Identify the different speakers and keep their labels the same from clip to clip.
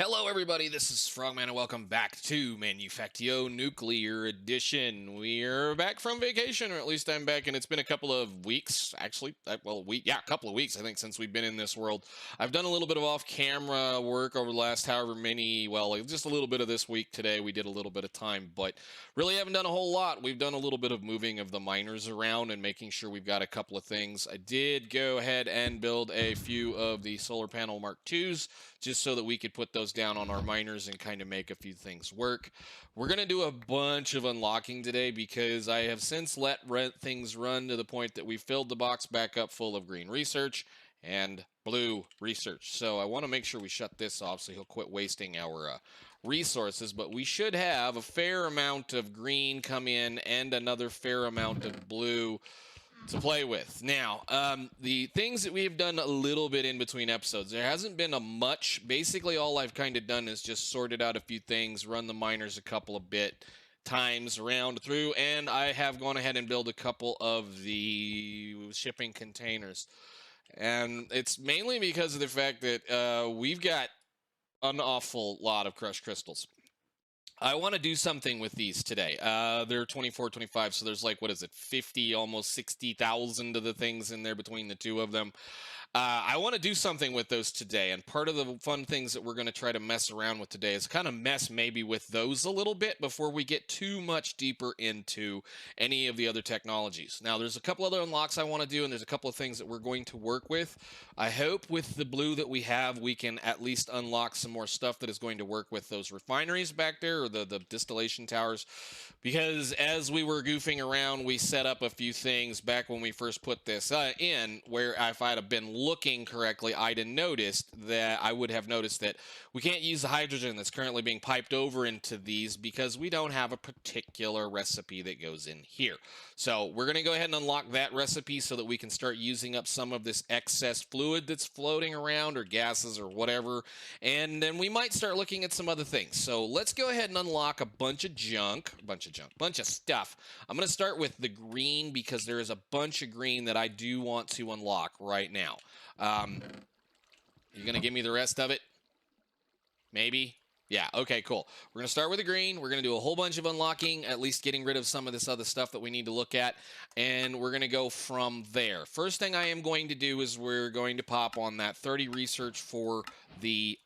Speaker 1: Hello everybody, this is Frogman and welcome back to Manufactio Nuclear Edition. We're back from vacation, or at least I'm back, and it's been a couple of weeks, actually, a couple of weeks, I think, since we've been in this world. I've done a little bit of off-camera work over the last however many, just a little bit of this week today. We did a little bit of time, but really haven't done a whole lot. We've done a little bit of moving of the miners around and making sure we've got a couple of things. I did go ahead and build a few of the solar panel Mark IIs, just so that we could put those down on our miners and kind of make a few things work. We're going to do a bunch of unlocking today because I have since let things run to the point that we filled the box back up full of green research and blue research. So I want to make sure we shut this off so he'll quit wasting our resources, but we should have a fair amount of green come in and another fair amount of blue to play with. Now, the things that we've done a little bit in between episodes, there hasn't been a much. Basically, all I've kind of done is just sorted out a few things, run the miners a couple of times around through, and I have gone ahead and built a couple of the shipping containers. And it's mainly because of the fact that we've got an awful lot of crushed crystals. I want to do something with these today. They're 24, 25, so there's 50, almost 60,000 of the things in there between the two of them. I want to do something with those today, and part of the fun things that we're going to try to mess around with today is kind of mess maybe with those a little bit before we get too much deeper into any of the other technologies. Now, there's a couple other unlocks I want to do, and there's a couple of things that we're going to work with. I hope with the blue that we have, we can at least unlock some more stuff that is going to work with those refineries back there, or the distillation towers, because as we were goofing around, we set up a few things back when we first put this in, where if I'd have been looking correctly, I would have noticed that we can't use the hydrogen that's currently being piped over into these because we don't have a particular recipe that goes in here. So we're going to go ahead and unlock that recipe so that we can start using up some of this excess fluid that's floating around, or gases or whatever, and then we might start looking at some other things. So let's go ahead and unlock a bunch of stuff. I'm going to start with the green because there is a bunch of green that I do want to unlock right now. You going to give me the rest of it? Maybe? Yeah, okay, cool. We're going to start with the green. We're going to do a whole bunch of unlocking, at least getting rid of some of this other stuff that we need to look at, and we're going to go from there. First thing I am going to do is we're going to pop on that 30 research for the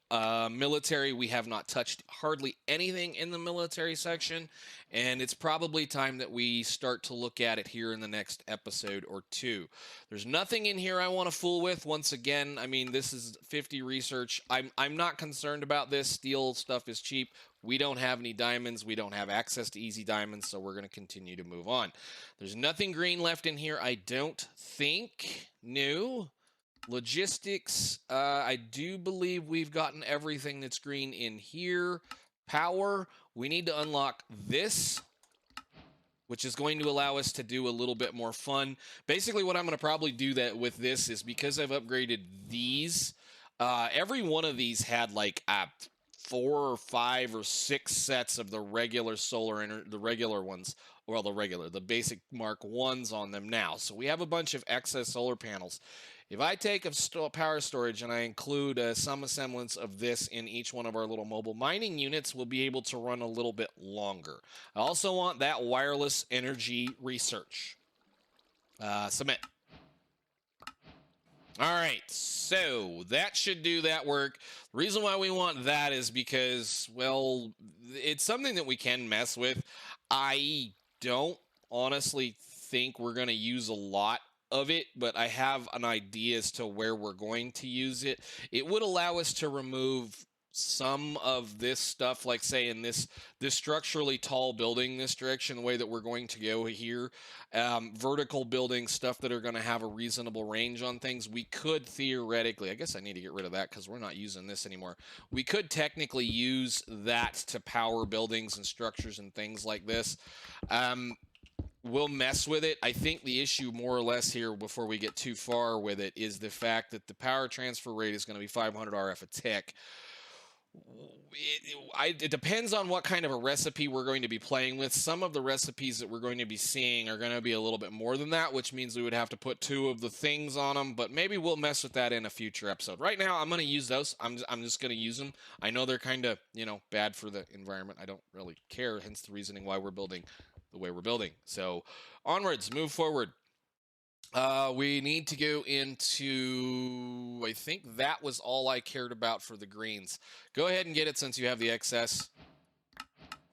Speaker 1: military. We have not touched hardly anything in the military section, and it's probably time that we start to look at it here in the next episode or two. There's nothing in here I want to fool with. Once again, I mean, this is 50 research. I'm not concerned about this. Steel stuff is cheap. We don't have any diamonds. We don't have access to easy diamonds, so we're going to continue to move on. There's nothing green left in here, I don't think. No. Logistics, I do believe we've gotten everything that's green in here. Power, we need to unlock this, which is going to allow us to do a little bit more fun. Basically, what I'm going to probably do that with this is because I've upgraded these, every one of these had 4 or 5 or 6 sets of the regular the regular ones. Well, the basic Mark 1s on them now. So we have a bunch of excess solar panels. If I take a power storage and I include some semblance of this in each one of our little mobile mining units, we'll be able to run a little bit longer. I also want that wireless energy research. Submit. All right, so that should do that work. The reason why we want that is because, well, it's something that we can mess with. I don't honestly think we're going to use a lot of it, but I have an idea as to where we're going to use it. It would allow us to remove some of this stuff, like say in this structurally tall building, this direction, the way that we're going to go here, vertical building stuff that are going to have a reasonable range on things. We could theoretically, I guess I need to get rid of that because we're not using this anymore. We could technically use that to power buildings and structures and things like this. We'll mess with it. I think the issue more or less here before we get too far with it is the fact that the power transfer rate is going to be 500 RF a tick. it depends on what kind of a recipe we're going to be playing with. Some of the recipes that we're going to be seeing are going to be a little bit more than that, which means we would have to put 2 of the things on them, but maybe we'll mess with that in a future episode. Right now, I'm going to use those. I'm just going to use them. I know they're kind of, bad for the environment. I don't really care, hence the reasoning why we're building the way we're building. So onwards, move forward. We need to go into, I think that was all I cared about for the greens. Go ahead and get it since you have the excess.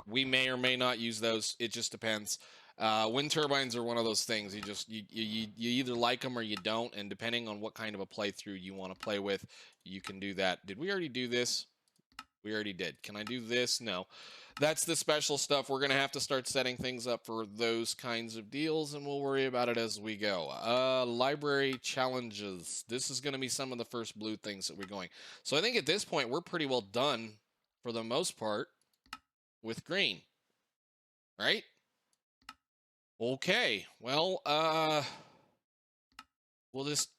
Speaker 1: We may or may not use those. It just depends. Wind turbines are one of those things. You either like them or you don't, and depending on what kind of a playthrough you want to play with, you can do that. Did we already do this? We already did. Can I do this? No. That's the special stuff. We're going to have to start setting things up for those kinds of deals, and we'll worry about it as we go. Library challenges. This is going to be some of the first blue things that we're going. So I think at this point, we're pretty well done for the most part with green. Right? Okay. Well, we'll just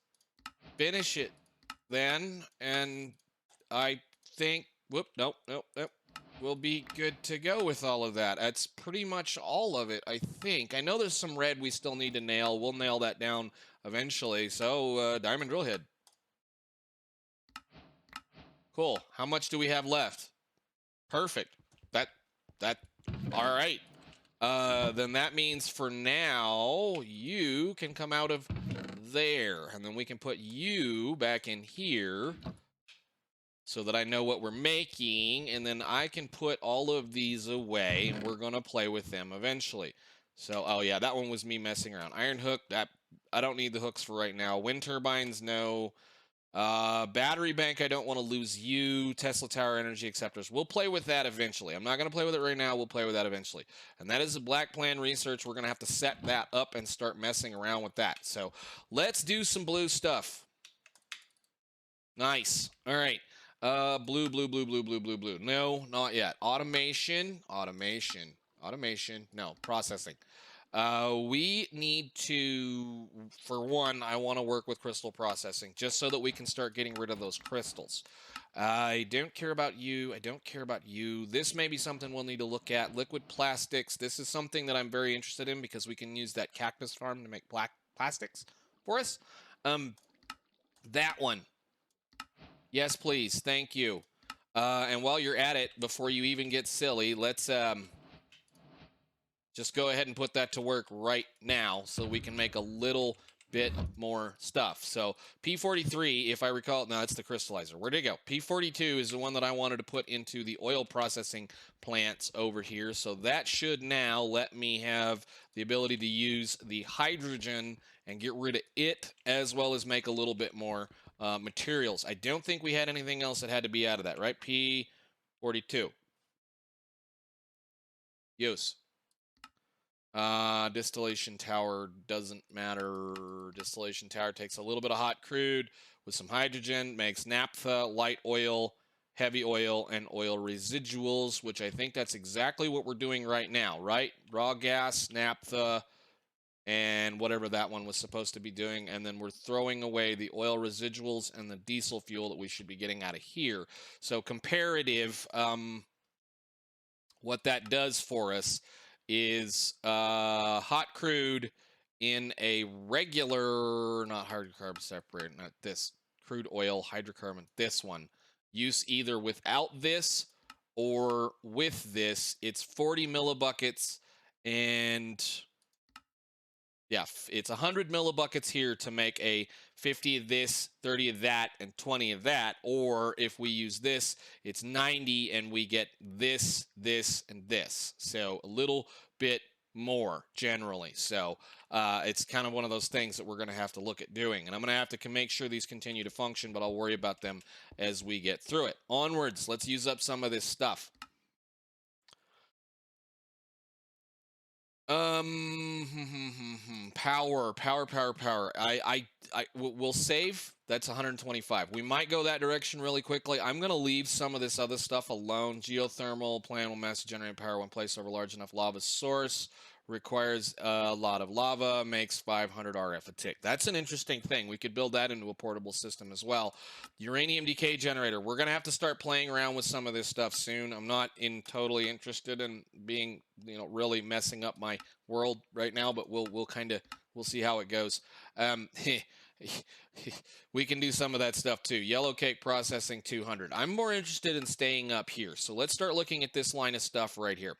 Speaker 1: finish it then, and I think... Whoop, nope. We'll be good to go with all of that. That's pretty much all of it, I think. I know there's some red we still need to nail. We'll nail that down eventually. So, diamond drill head. Cool. How much do we have left? Perfect. All right. Then that means for now, you can come out of there. And then we can put you back in here, so that I know what we're making, and then I can put all of these away, and we're going to play with them eventually. So, oh yeah, that one was me messing around. Iron hook, that I don't need the hooks for right now. Wind turbines, no. Battery bank, I don't want to lose you. Tesla tower energy acceptors. We'll play with that eventually. I'm not going to play with it right now. We'll play with that eventually. And that is the black plan research. We're going to have to set that up and start messing around with that. So, let's do some blue stuff. Nice. All right. Blue. No, not yet. Automation. No, processing. We need to, for one, I want to work with crystal processing, just so that we can start getting rid of those crystals. I don't care about you. This may be something we'll need to look at. Liquid plastics. This is something that I'm very interested in, because we can use that cactus farm to make black plastics for us. That one. Yes, please. Thank you. And while you're at it, before you even get silly, let's just go ahead and put that to work right now, so we can make a little bit more stuff. So P43, if I recall, no, it's the crystallizer. Where'd it go? P42 is the one that I wanted to put into the oil processing plants over here. So that should now let me have the ability to use the hydrogen and get rid of it, as well as make a little bit more materials. I don't think we had anything else that had to be out of that, right? P42. Use. Distillation tower doesn't matter. Distillation tower takes a little bit of hot crude with some hydrogen, makes naphtha, light oil, heavy oil, and oil residuals, which I think that's exactly what we're doing right now, right? Raw gas, naphtha, and whatever that one was supposed to be doing, and then we're throwing away the oil residuals and the diesel fuel that we should be getting out of here. So comparative, what that does for us is hot crude in a regular, not hydrocarbon separator, not this, crude oil, hydrocarbon, this one, use either without this or with this. It's 40 millibuckets, and yeah, it's 100 millibuckets here to make a 50 of this, 30 of that, and 20 of that. Or if we use this, it's 90, and we get this, this, and this. So a little bit more generally. So it's kind of one of those things that we're going to have to look at doing. And I'm going to have to make sure these continue to function, but I'll worry about them as we get through it. Onwards, let's use up some of this stuff. Power. We'll save. That's 125. We might go that direction really quickly. I'm going to leave some of this other stuff alone. Geothermal plant will mass generate power when placed over large enough lava source. requires a lot of lava, makes 500 RF a tick. That's an interesting thing. We could build that into a portable system as well. Uranium decay generator. We're going to have to start playing around with some of this stuff soon. I'm not totally interested in being, really messing up my world right now, but we'll see how it goes. We can do some of that stuff too. Yellow cake processing 200. I'm more interested in staying up here. So let's start looking at this line of stuff right here.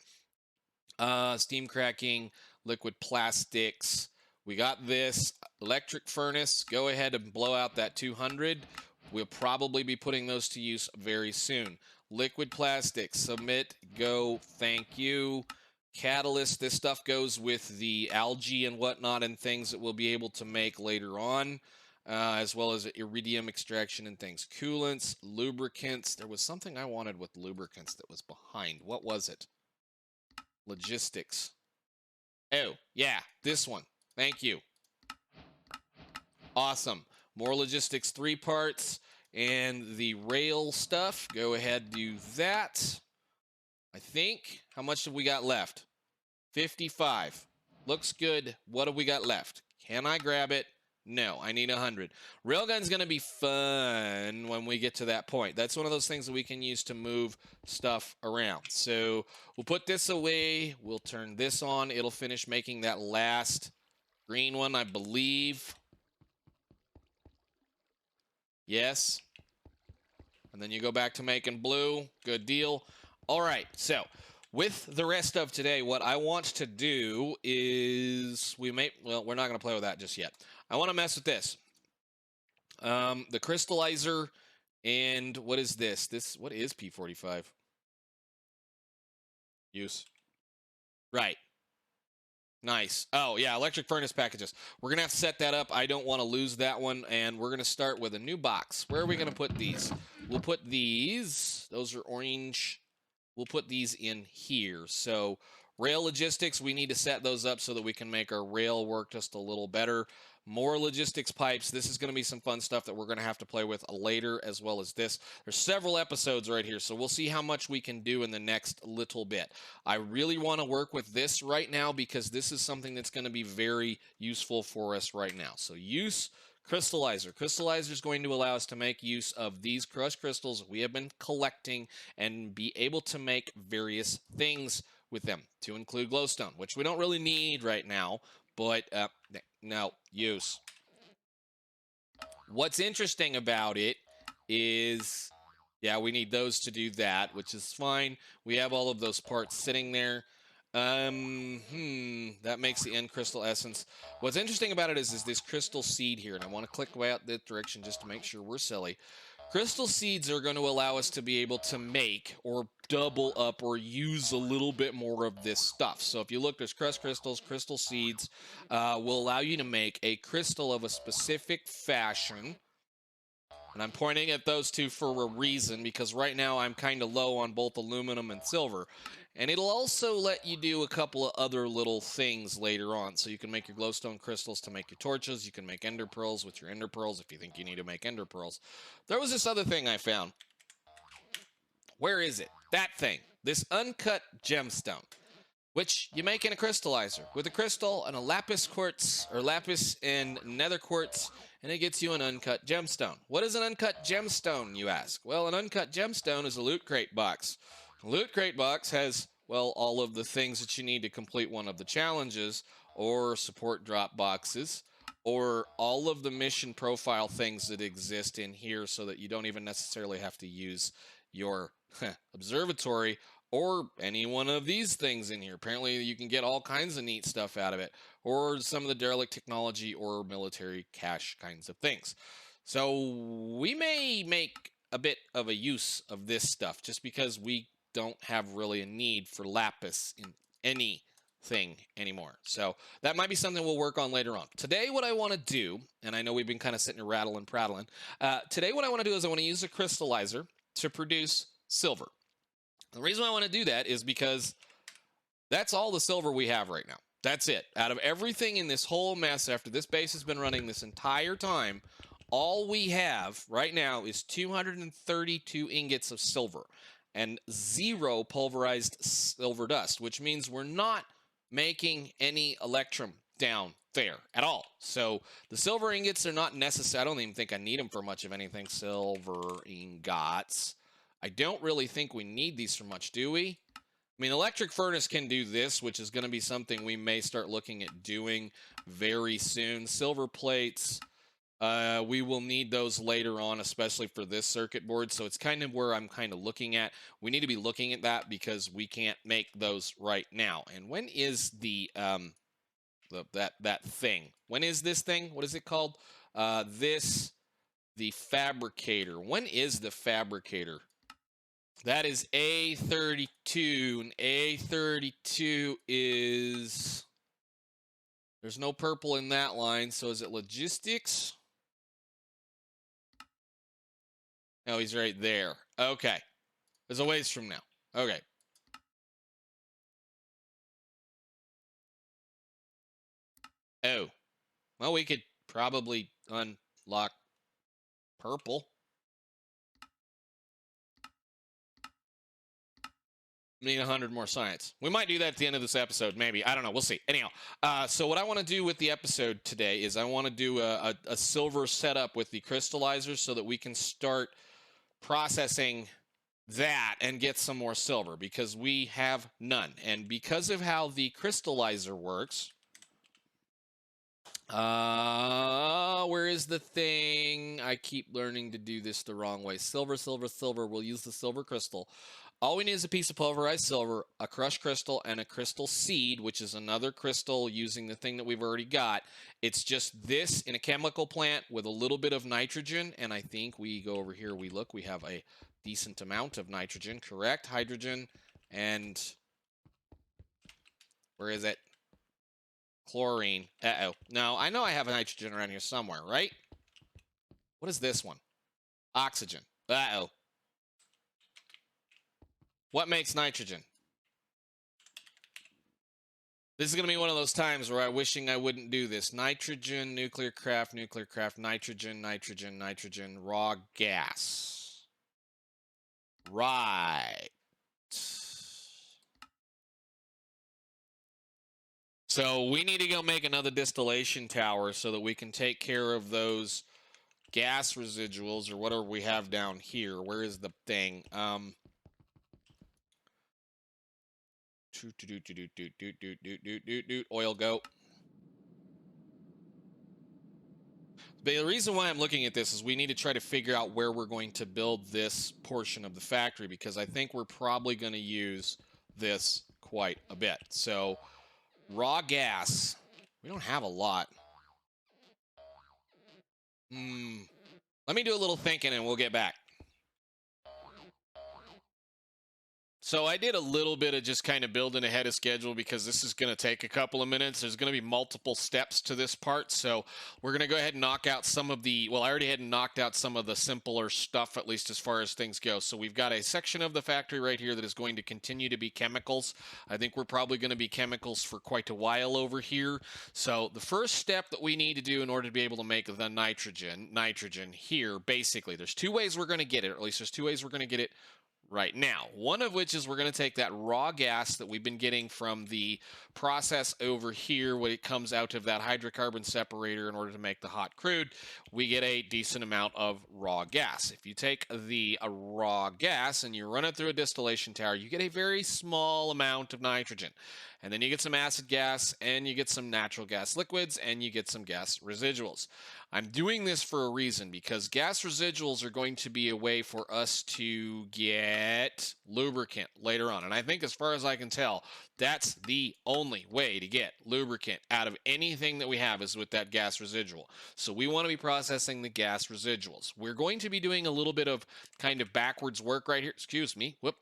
Speaker 1: Steam cracking, liquid plastics. We got this electric furnace. Go ahead and blow out that 200. We'll probably be putting those to use very soon. Liquid plastics, submit, go, thank you. Catalyst, this stuff goes with the algae and whatnot and things that we'll be able to make later on, as well as iridium extraction and things. Coolants, lubricants. There was something I wanted with lubricants that was behind. What was it? Logistics. Oh, yeah, this one. Thank you. Awesome. More logistics, 3 parts. And the rail stuff, go ahead and do that. I think. How much have we got left? 55. Looks good. What have we got left? Can I grab it? No, I need 100. Railgun's going to be fun when we get to that point. That's one of those things that we can use to move stuff around. So we'll put this away. We'll turn this on. It'll finish making that last green one, I believe. Yes. And then you go back to making blue. Good deal. All right, so with the rest of today, what I want to do is we're not going to play with that just yet. I want to mess with this. The Crystallizer, and what is this? What is P45? Use. Right. Nice. Oh, yeah, electric furnace packages. We're going to have to set that up. I don't want to lose that one, and we're going to start with a new box. Where are we going to put these? We'll put these. Those are orange. We'll put these in here. So rail logistics, we need to set those up so that we can make our rail work just a little better. More logistics pipes. This is going to be some fun stuff that we're going to have to play with later, as well as this. There's several episodes right here, so we'll see how much we can do in the next little bit. I really want to work with this right now because this is something that's going to be very useful for us right now. So use Crystallizer. Crystallizer is going to allow us to make use of these crushed crystals we have been collecting and be able to make various things with them, to include glowstone, which we don't really need right now, but no, use. What's interesting about it is, yeah, we need those to do that, which is fine. We have all of those parts sitting there. That makes the end crystal essence. What's interesting about it is this crystal seed here, and I want to click way out that direction just to make sure we're silly. Crystal seeds are going to allow us to be able to make or double up or use a little bit more of this stuff. So if you look, there's crushed crystals, crystal seeds will allow you to make a crystal of a specific fashion. And I'm pointing at those two for a reason, because right now I'm kind of low on both aluminum and silver. And it'll also let you do a couple of other little things later on. So you can make your glowstone crystals to make your torches. You can make ender pearls with your ender pearls if you think you need to make ender pearls. There was this other thing I found. Where is it? That thing. This uncut gemstone, which you make in a crystallizer with a crystal and a lapis quartz, or lapis and nether quartz, and it gets you an uncut gemstone. What is an uncut gemstone, you ask? Well, an uncut gemstone is a loot crate box. A loot crate box has, well, all of the things that you need to complete one of the challenges, or support drop boxes, or all of the mission profile things that exist in here, so that you don't even necessarily have to use your observatory or any one of these things in here. Apparently you can get all kinds of neat stuff out of it, or some of the derelict technology or military cache kinds of things. So we may make a bit of a use of this stuff just because we don't have really a need for lapis in anything anymore. So that might be something we'll work on later on. Today what I want to do, and I know we've been kind of sitting here rattling, prattling, today what I want to do is I want to use a crystallizer to produce silver. The reason I want to do that is because that's all the silver we have right now. That's it. Out of everything in this whole mess, after this base has been running this entire time, all we have right now is 232 ingots of silver and 0 pulverized silver dust, which means we're not making any electrum down there at all. So the silver ingots are not necessary. I don't even think I need them for much of anything. Silver ingots. I don't really think we need these for much, do we? I mean, electric furnace can do this, which is going to be something we may start looking at doing very soon. Silver plates, we will need those later on, especially for this circuit board. So it's kind of where I'm kind of looking at. We need to be looking at that because we can't make those right now. And when is the that thing? When is this thing? What is it called? The fabricator. When is the fabricator? That is A32, and A32 is... There's no purple in that line, so is it logistics? No, he's right there. Okay. There's a ways from now. Okay. Oh. Well, we could probably unlock purple. Need 100 more science. We might do that at the end of this episode, maybe. I don't know. We'll see. Anyhow, so what I want to do with the episode today is I want to do a silver setup with the Crystallizer so that we can start processing that and get some more silver because we have none. And because of how the Crystallizer works, where is the thing? I keep learning to do this the wrong way. Silver, silver, silver. We'll use the silver crystal. All we need is a piece of pulverized silver, a crushed crystal, and a crystal seed, which is another crystal using the thing that we've already got. It's just this in a chemical plant with a little bit of nitrogen, and I think we go over here, we look, we have a decent amount of nitrogen, correct? Hydrogen, and where is it? Chlorine. Uh-oh. No, I know I have a nitrogen around here somewhere, right? What is this one? Oxygen. Uh-oh. What makes nitrogen? This is going to be one of those times where I'm wishing I wouldn't do this. Nitrogen, nuclear craft, nitrogen, nitrogen, nitrogen, raw gas. Right. So we need to go make another distillation tower so that we can take care of those gas residuals or whatever we have down here. Where is the thing? Oil go. But the reason why I'm looking at this is we need to try to figure out where we're going to build this portion of the factory because I think we're probably going to use this quite a bit. So raw gas, we don't have a lot. Let me do a little thinking and we'll get back. So I did a little bit of just kind of building ahead of schedule because this is going to take a couple of minutes. There's going to be multiple steps to this part. So we're going to go ahead and knock out some of the, well, I already had knocked out some of the simpler stuff, at least as far as things go. So we've got a section of the factory right here that is going to continue to be chemicals. I think we're probably going to be chemicals for quite a while over here. So the first step that we need to do in order to be able to make the nitrogen here, basically, there's two ways we're going to get it, or at least there's two ways we're going to get it right now. One of which is we're going to take that raw gas that we've been getting from the process over here when it comes out of that hydrocarbon separator in order to make the hot crude. We get a decent amount of raw gas. If you take the raw gas and you run it through a distillation tower, you get a very small amount of nitrogen. And then you get some acid gas, and you get some natural gas liquids, and you get some gas residuals. I'm doing this for a reason, because gas residuals are going to be a way for us to get lubricant later on. And I think, as far as I can tell, that's the only way to get lubricant out of anything that we have is with that gas residual. So we want to be processing the gas residuals. We're going to be doing a little bit of kind of backwards work right here. Excuse me. Whoop,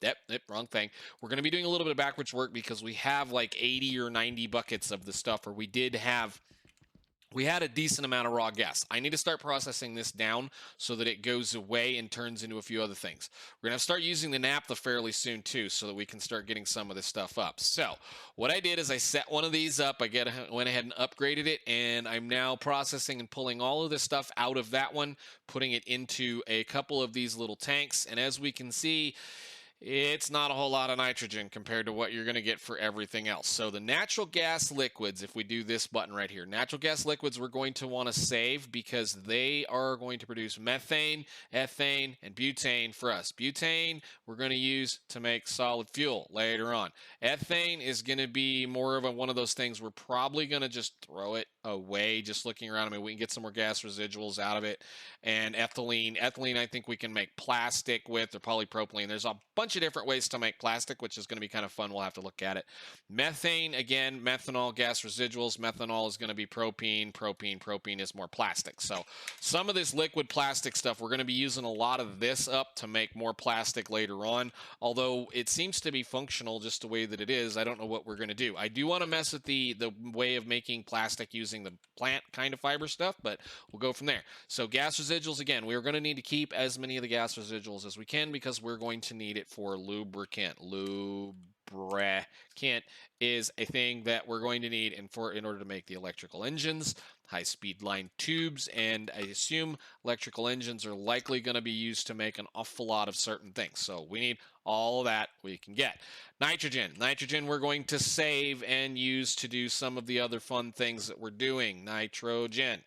Speaker 1: wrong thing. We're going to be doing a little bit of backwards work because we have like 80 or 90 buckets of the stuff, or we had a decent amount of raw gas. I need to start processing this down so that it goes away and turns into a few other things. We're going to start using the naphtha fairly soon too so that we can start getting some of this stuff up. So what I did is I set one of these up. I went ahead and upgraded it, and I'm now processing and pulling all of this stuff out of that one, putting it into a couple of these little tanks. And as we can see, it's not a whole lot of nitrogen compared to what you're going to get for everything else. So the natural gas liquids, if we do this button right here, natural gas liquids we're going to want to save because they are going to produce methane, ethane, and butane for us. Butane we're going to use to make solid fuel later on. Ethane is going to be more of one of those things we're probably going to just throw it away just looking around. I mean, we can get some more gas residuals out of it. And ethylene I think we can make plastic with, or polypropylene. There's a bunch of different ways to make plastic, which is going to be kind of fun. We'll have to look at it. Methane, again, methanol, gas residuals. Methanol is going to be propene. Propene is more plastic. So some of this liquid plastic stuff, we're going to be using a lot of this up to make more plastic later on. Although it seems to be functional just the way that it is, I don't know what we're going to do. I do want to mess with the way of making plastic using the plant kind of fiber stuff, but we'll go from there. So gas residuals, again, we're going to need to keep as many of the gas residuals as we can because we're going to need it for lubricant. Lubricant is a thing that we're going to need in order to make the electrical engines, high-speed line tubes, and I assume electrical engines are likely going to be used to make an awful lot of certain things. So we need all of that we can get. Nitrogen. Nitrogen we're going to save and use to do some of the other fun things that we're doing. Nitrogen.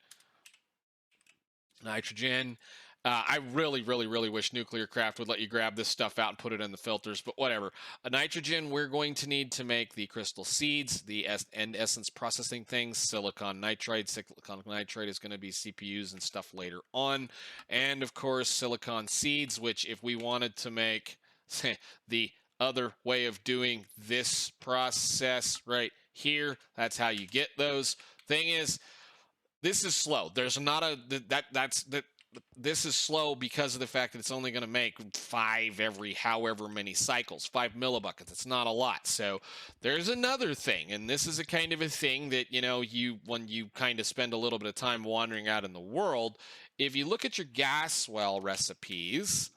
Speaker 1: I really wish Nuclear Craft would let you grab this stuff out and put it in the filters, but whatever. Nitrogen we're going to need to make the crystal seeds, the end essence processing things, silicon nitride. Silicon nitride is going to be CPUs and stuff later on. And of course, silicon seeds, which if we wanted to make the other way of doing this process right here, that's how you get those. Thing is, this is slow. There's not a this is slow because of the fact that it's only going to make 5 every however many cycles, 5 millibuckets. It's not a lot. So there's another thing, and this is a kind of a thing that, when you kind of spend a little bit of time wandering out in the world, if you look at your gas well recipes,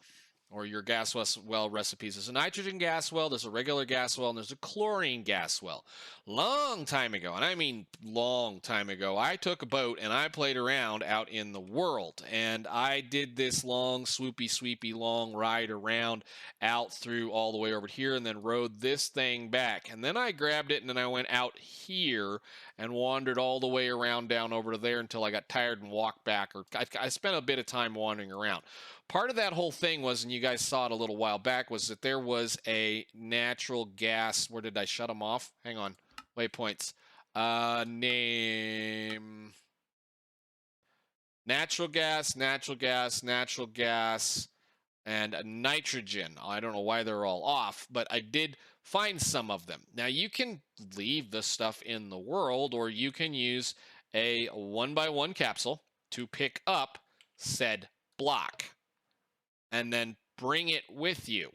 Speaker 1: or your gas well recipes. There's a nitrogen gas well, there's a regular gas well, and there's a chlorine gas well. Long time ago, and I mean long time ago, I took a boat and I played around out in the world. And I did this long, sweepy, long ride around out through all the way over here and then rode this thing back. And then I grabbed it and then I went out here and wandered all the way around down over to there until I got tired and walked back. Or I spent a bit of time wandering around. Part of that whole thing was, and you guys saw it a little while back, was that there was a natural gas. Where did I shut them off? Hang on. Waypoints. Name. Natural gas, and nitrogen. I don't know why they're all off, but I did find some of them. Now, you can leave the stuff in the world, or you can use a 1x1 capsule to pick up said block and then bring it with you.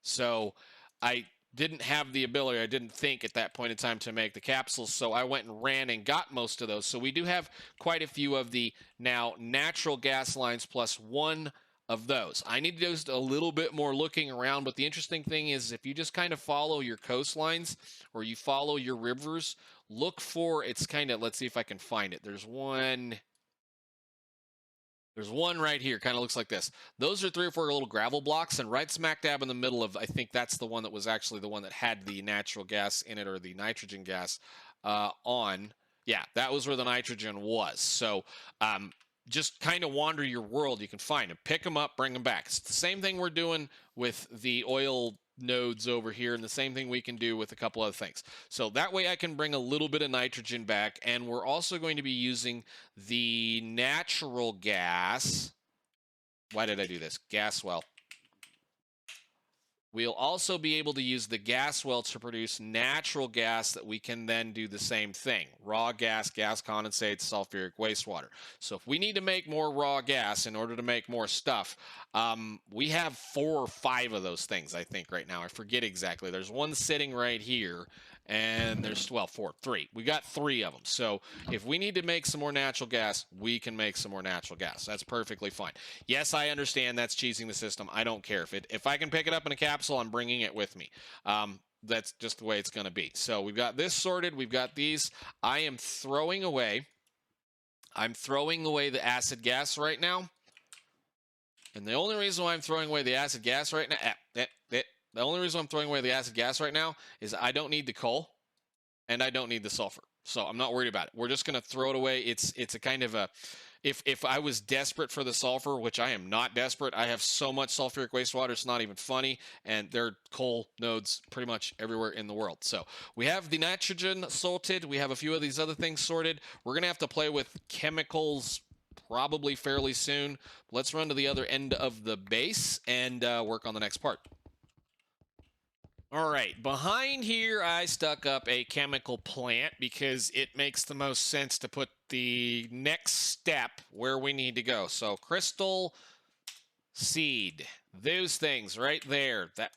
Speaker 1: So I didn't have the ability, I didn't think at that point in time to make the capsules, so I went and ran and got most of those. So we do have quite a few of the now natural gas lines plus one of those. I need to do a little bit more looking around, but the interesting thing is if you just kind of follow your coastlines or you follow your rivers, look for, it's kind of, let's see if I can find it. There's one right here, kind of looks like this. Those are 3 or 4 little gravel blocks, and right smack dab in the middle of, I think that's the one that was actually the one that had the natural gas in it, or the nitrogen gas on. Yeah, that was where the nitrogen was. So just kind of wander your world. You can find them, pick them up, bring them back. It's the same thing we're doing with the oil nodes over here, and the same thing we can do with a couple other things. So that way I can bring a little bit of nitrogen back, and we're also going to be using the natural gas. Why did I do this? Gas well. We'll also be able to use the gas well to produce natural gas that we can then do the same thing. Raw gas, gas condensate, sulfuric wastewater. So if we need to make more raw gas in order to make more stuff, we have 4 or 5 of those things, I think, right now. I forget exactly. There's one sitting right here, and there's, well, 3. We got 3 of them. So if we need to make some more natural gas, we can make some more natural gas. That's perfectly fine. Yes, I understand that's cheesing the system. I don't care. If I can pick it up in a capsule, I'm bringing it with me. That's just the way it's going to be. So we've got this sorted. We've got these. I am throwing away. I'm throwing away the acid gas right now. And the only reason why I'm throwing away the acid gas right now, The only reason I'm throwing away the acid gas right now is I don't need the coal and I don't need the sulfur. So I'm not worried about it. We're just going to throw it away. It's a kind of a, if I was desperate for the sulfur, which I am not desperate, I have so much sulfuric wastewater, it's not even funny. And there are coal nodes pretty much everywhere in the world. So we have the nitrogen sorted. We have a few of these other things sorted. We're going to have to play with chemicals probably fairly soon. Let's run to the other end of the base and work on the next part. All right, behind here, I stuck up a chemical plant because it makes the most sense to put the next step where we need to go. So crystal seed, those things right there. That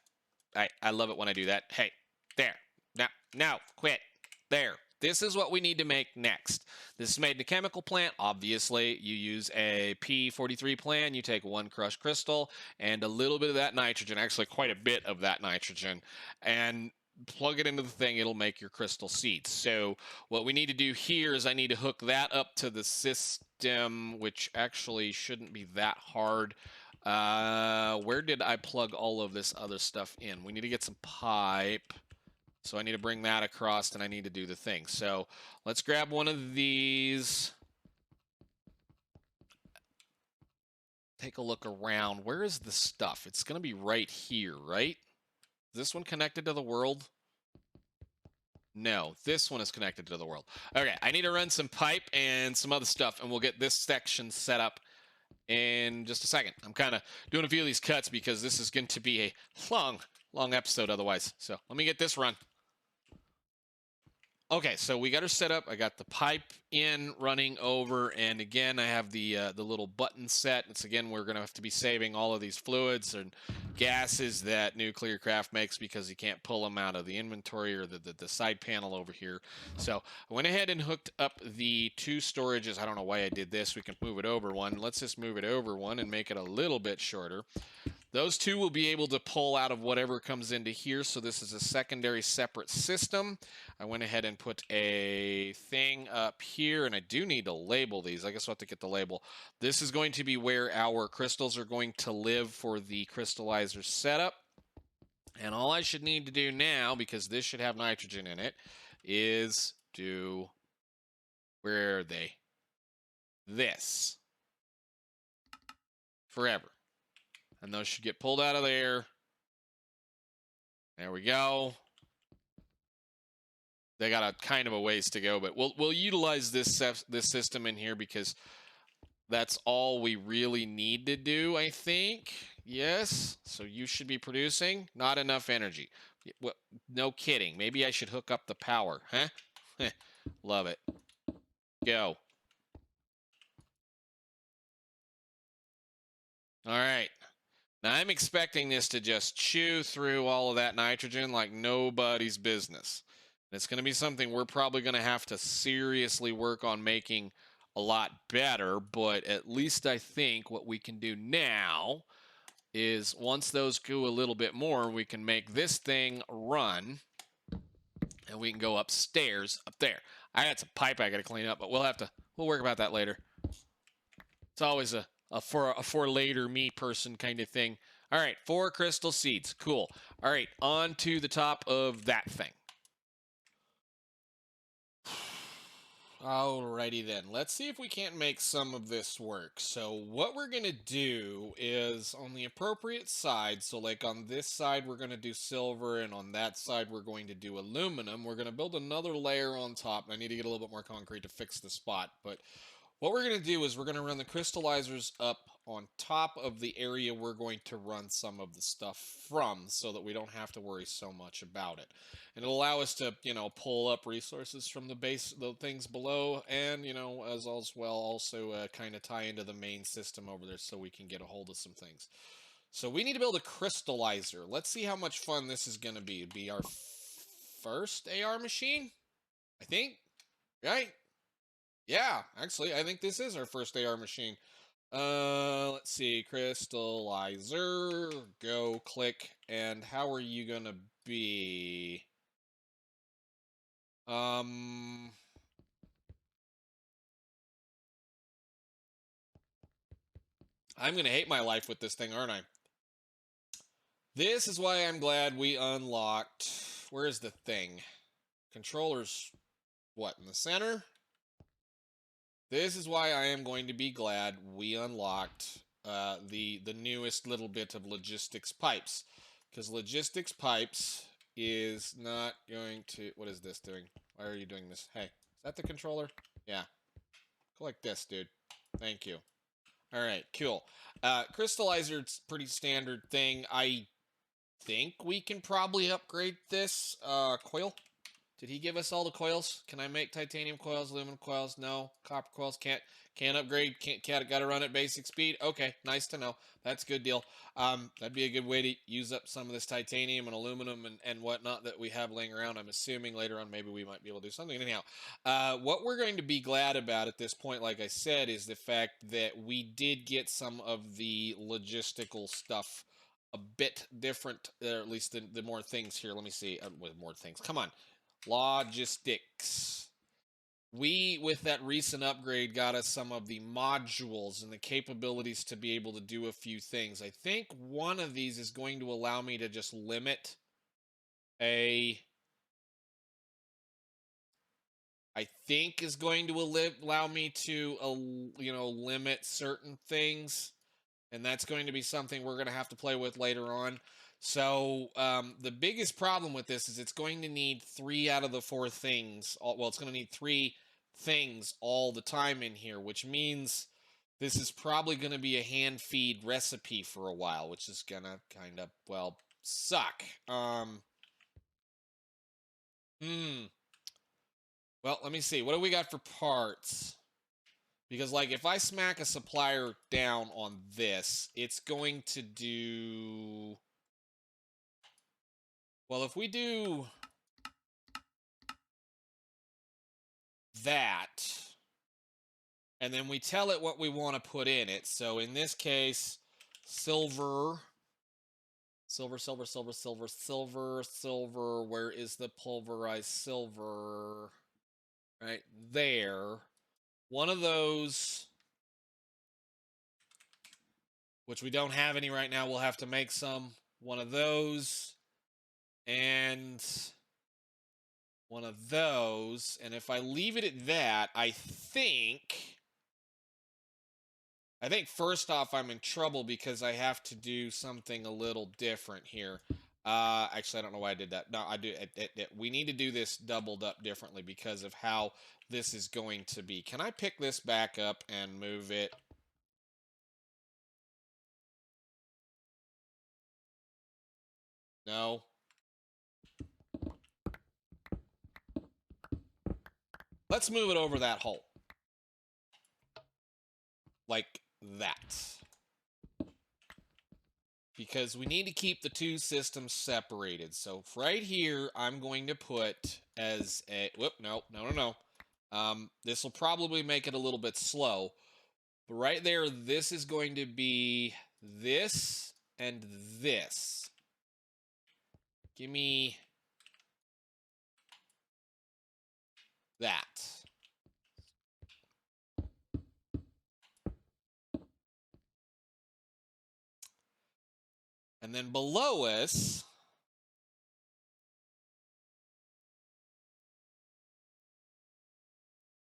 Speaker 1: I love it when I do that. Hey, there. Now, quit. There. This is what we need to make next. This is made in a chemical plant. Obviously, you use a P43 plan. You take one crushed crystal and a little bit of that nitrogen, actually quite a bit of that nitrogen, and plug it into the thing. It'll make your crystal seeds. So what we need to do here is I need to hook that up to the system, which actually shouldn't be that hard. Where did I plug all of this other stuff in? We need to get some pipe. So I need to bring that across, and I need to do the thing. So let's grab one of these. Take a look around. Where is the stuff? It's going to be right here, right? Is this one connected to the world? No, this one is connected to the world. Okay, I need to run some pipe and some other stuff, and we'll get this section set up in just a second. I'm kind of doing a few of these cuts because this is going to be a long episode otherwise. So let me get this run. Okay, so we got her set up. I got the pipe in running over, and again, I have the little button set. It's again, we're gonna have to be saving all of these fluids and gases that Nuclear Craft makes because you can't pull them out of the inventory or the side panel over here. So I went ahead and hooked up the two storages. I don't know why I did this. We can move it over one. Let's just move it over one and make it a little bit shorter. Those two will be able to pull out of whatever comes into here, so this is a secondary separate system. I went ahead and put a thing up here, and I do need to label these. I guess I'll have to get the label. This is going to be where our crystals are going to live for the Crystallizer setup. And all I should need to do now, because this should have nitrogen in it, is do, where are they? This. Forever. And those should get pulled out of there. There we go. They got a kind of a ways to go, but we'll utilize this system in here because that's all we really need to do, I think. Yes. So you should be producing not enough energy. Well, no kidding. Maybe I should hook up the power, huh? Love it. Go. All right. Now, I'm expecting this to just chew through all of that nitrogen like nobody's business. It's going to be something we're probably going to have to seriously work on making a lot better, but at least I think what we can do now is once those go a little bit more, we can make this thing run, and we can go upstairs up there. I got some pipe I got to clean up, but we'll work about that later. It's always a for later me person kind of thing. All right, 4 crystal seeds. Cool. All right, on to the top of that thing. Alrighty then, let's see if we can't make some of this work. So what we're gonna do is on the appropriate side, so like on this side we're gonna do silver, and on that side we're going to do aluminum. We're gonna build another layer on top. I need to get a little bit more concrete to fix the spot, but what we're going to do is we're going to run the crystallizers up on top of the area we're going to run some of the stuff from so that we don't have to worry so much about it. And it'll allow us to, pull up resources from the base, the things below, and, as well, also kind of tie into the main system over there so we can get a hold of some things. So we need to build a crystallizer. Let's see how much fun this is going to be. It'd be our first AR machine, I think, right? Yeah, actually, I think this is our first AR machine. Let's see, Crystallizer, go, click, and how are you gonna be? I'm gonna hate my life with this thing, aren't I? This is why I'm glad we unlocked. Where is the thing? Controllers, what, in the center? This is why I am going to be glad we unlocked the newest little bit of logistics pipes. Because logistics pipes is not going to... What is this doing? Why are you doing this? Hey, is that the controller? Yeah. Go like this, dude. Thank you. All right, cool. Crystallizer, it's pretty standard thing. I think we can probably upgrade this coil. Did he give us all the coils? Can I make titanium coils, aluminum coils? No. Copper coils? Can't upgrade. Can't gotta run at basic speed. Okay, nice to know. That's a good deal. That'd be a good way to use up some of this titanium and aluminum and whatnot that we have laying around. I'm assuming later on maybe we might be able to do something. Anyhow, what we're going to be glad about at this point, like I said, is the fact that we did get some of the logistical stuff a bit different, or at least the more things here. Let me see. With more things. Come on. Logistics. We, with that recent upgrade, got us some of the modules and the capabilities to be able to do a few things. I think one of these is going to allow me to just limit a... I think is going to allow me to, limit certain things. And that's going to be something we're going to have to play with later on. So the biggest problem with this is it's going to need 3 out of the 4 things. Well, it's going to need 3 things all the time in here, which means this is probably going to be a hand feed recipe for a while, which is going to kind of, well, suck. Well, let me see. What do we got for parts? Because, like, if I smack a supplier down on this, it's going to do... Well, if we do that, and then we tell it what we want to put in it. So in this case, silver, where is the pulverized silver? Right there. One of those, which we don't have any right now, we'll have to make some. One of those. And one of those, and if I leave it at that, I think first off I'm in trouble because I have to do something a little different here. Actually, I don't know why I did that. No, I do. We need to do this doubled up differently because of how this is going to be. Can I pick this back up and move it? No. Let's move it over that hole. Like that. Because we need to keep the 2 systems separated. So right here, I'm going to put as a... Whoop, no. This will probably make it a little bit slow. But right there, this is going to be this and this. Give me that. And then below us,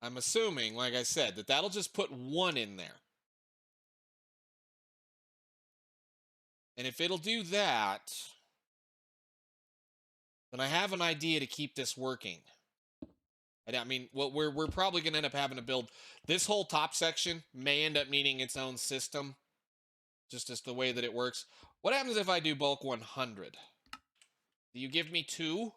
Speaker 1: I'm assuming, like I said, that that'll just put 1 in there. And if it'll do that, then I have an idea to keep this working. I mean, what we're probably going to end up having to build this whole top section may end up needing its own system, just as the way that it works. What happens if I do bulk 100? Do you give me 2?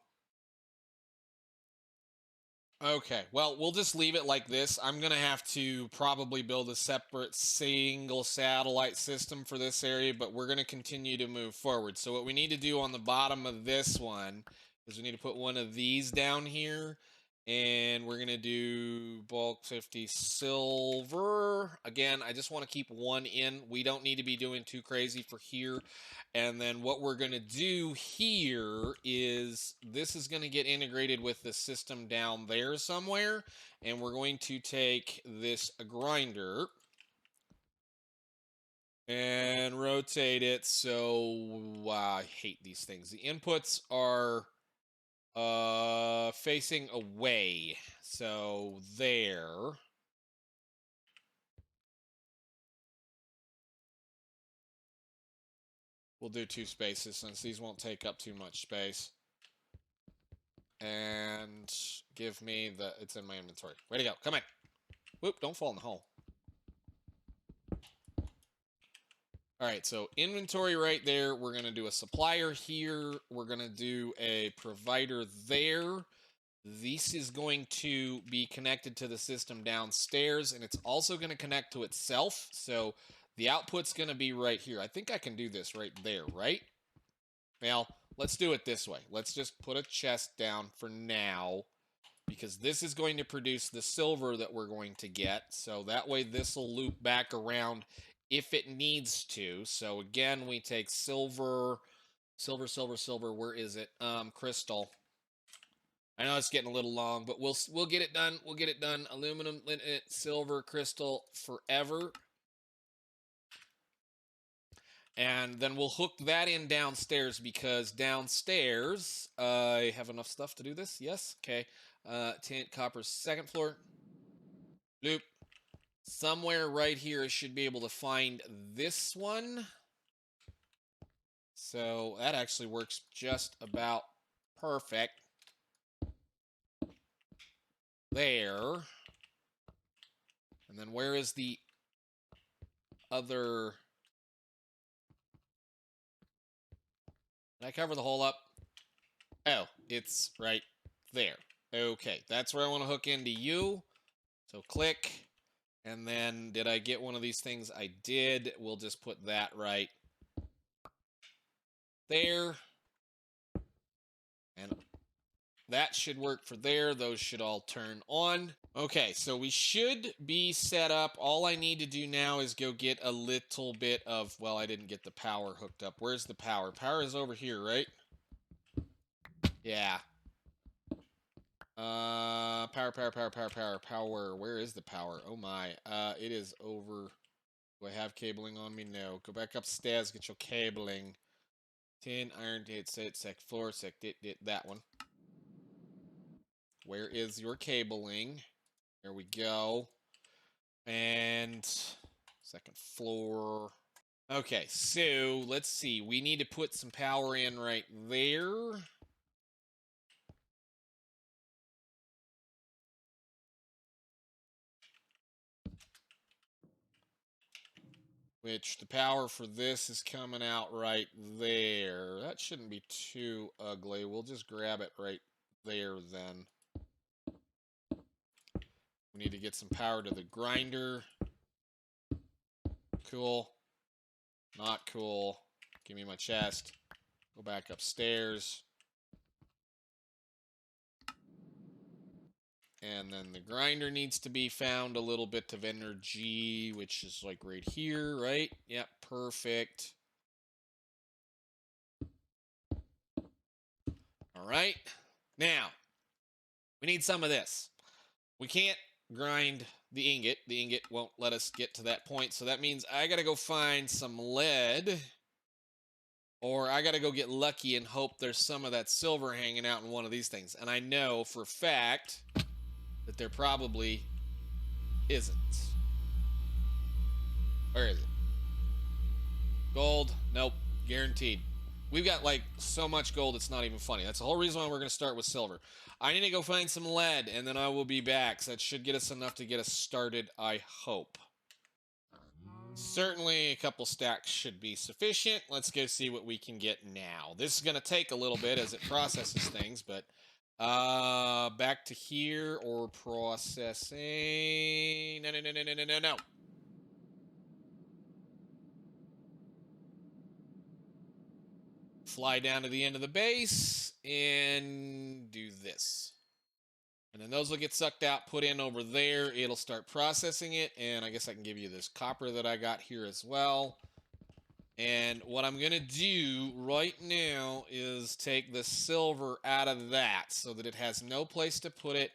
Speaker 1: Okay, well, we'll just leave it like this. I'm going to have to probably build a separate single satellite system for this area, but we're going to continue to move forward. So what we need to do on the bottom of this one is we need to put one of these down here. And we're going to do bulk 50 silver. Again, I just want to keep 1 in. We don't need to be doing too crazy for here. And then what we're going to do here is this is going to get integrated with the system down there somewhere. And we're going to take this grinder. and rotate it. So I hate these things. The inputs are facing away. So there. We'll do 2 spaces since these won't take up too much space. And give me the... It's in my inventory. Way to go. Come on. Whoop, don't fall in the hole. All right, so inventory right there. We're going to do a supplier here. We're going to do a provider there. This is going to be connected to the system downstairs, and it's also going to connect to itself. So the output's going to be right here. I think I can do this right there, right? Well, let's do it this way. Let's just put a chest down for now, because this is going to produce the silver that we're going to get. So that way this will loop back around if it needs to. So again, we take silver. Where is it? Crystal. I know it's getting a little long, but we'll get it done. We'll get it done. Aluminum, silver, crystal, forever. And then we'll hook that in downstairs, because downstairs, I have enough stuff to do this. Yes. Okay. Tint, copper, 2nd floor. Loop. Somewhere right here, I should be able to find this one. So that actually works just about perfect. There. And then where is the other... Did I cover the hole up? Oh, it's right there. Okay, that's where I want to hook into you. So click. And then, did I get one of these things? I did. We'll just put that right there. And that should work for there. Those should all turn on. Okay, so we should be set up. All I need to do now is go get a little bit of... Well, I didn't get the power hooked up. Where's the power? Power is over here, right? Yeah. Power. Where is the power? Oh my. It is over. Do I have cabling on me? No. Go back upstairs, get your cabling. Tin, iron, sec, floor, sec, that one. Where is your cabling? There we go. And 2nd floor. Okay, so let's see. We need to put some power in right there. Which the power for this is coming out right there. That shouldn't be too ugly. We'll just grab it right there then. We need to get some power to the grinder. Cool. Not cool. Give me my chest. Go back upstairs. And then the grinder needs to be found a little bit of energy, which is like right here, right? Yep, perfect. All right. Now, we need some of this. We can't grind the ingot. The ingot won't let us get to that point. So that means I got to go find some lead. Or I got to go get lucky and hope there's some of that silver hanging out in one of these things. And I know for a fact that there probably isn't. Where is it? Gold. Nope. Guaranteed. We've got like so much gold it's not even funny. That's the whole reason why we're going to start with silver. I need to go find some lead, and then I will be back. So that should get us enough to get us started, I hope. Certainly a couple stacks should be sufficient. Let's go see what we can get now. This is going to take a little bit as it processes things, but back to here or processing. No. Fly down to the end of the base and do this. And then those will get sucked out, put in over there. It'll start processing it. And I guess I can give you this copper that I got here as well. And what I'm going to do right now is take the silver out of that so that it has no place to put it.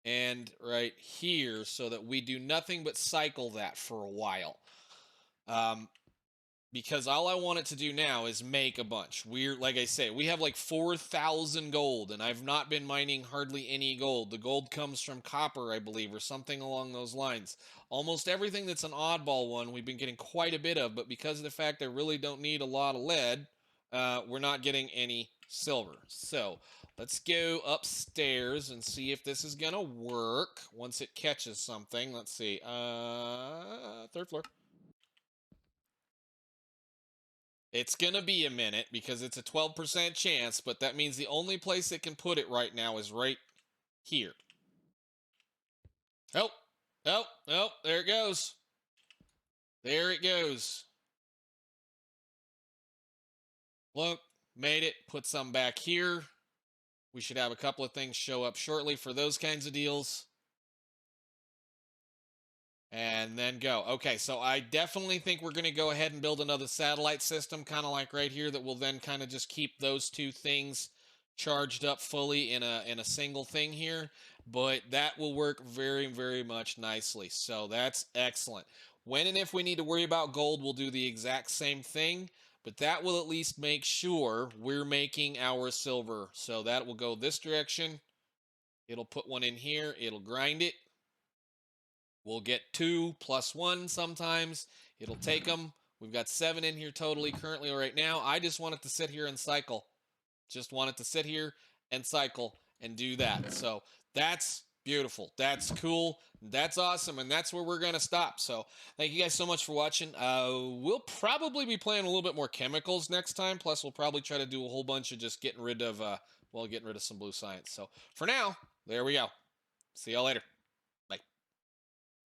Speaker 1: And right here so that we do nothing but cycle that for a while. because all I want it to do now is make a bunch. Like I say, we have like 4,000 gold, and I've not been mining hardly any gold. The gold comes from copper, I believe, or something along those lines. Almost everything that's an oddball one, we've been getting quite a bit of, but because of the fact I really don't need a lot of lead, we're not getting any silver. So let's go upstairs and see if this is gonna work once it catches something. Let's see. Third floor. It's going to be a minute because it's a 12% chance, but that means the only place it can put it right now is right here. Oh, oh, oh, there it goes. There it goes. Look, made it. Put some back here. We should have a couple of things show up shortly for those kinds of deals. And then go. Okay, so I definitely think we're going to go ahead and build another satellite system, kind of like right here, that will then kind of just keep those two things charged up fully in a single thing here. But that will work very, very much nicely. So that's excellent. When and if we need to worry about gold, we'll do the exact same thing. But that will at least make sure we're making our silver. So that will go this direction. It'll put one in here. It'll grind it. We'll get 2 plus 1 sometimes. It'll take them. We've got 7 in here totally currently right now. I just want it to sit here and cycle. Just want it to sit here and cycle and do that. So that's beautiful. That's cool. That's awesome. And that's where we're going to stop. So thank you guys so much for watching. We'll probably be playing a little bit more chemicals next time. Plus, we'll probably try to do a whole bunch of just getting rid of some blue science. So for now, there we go. See y'all later.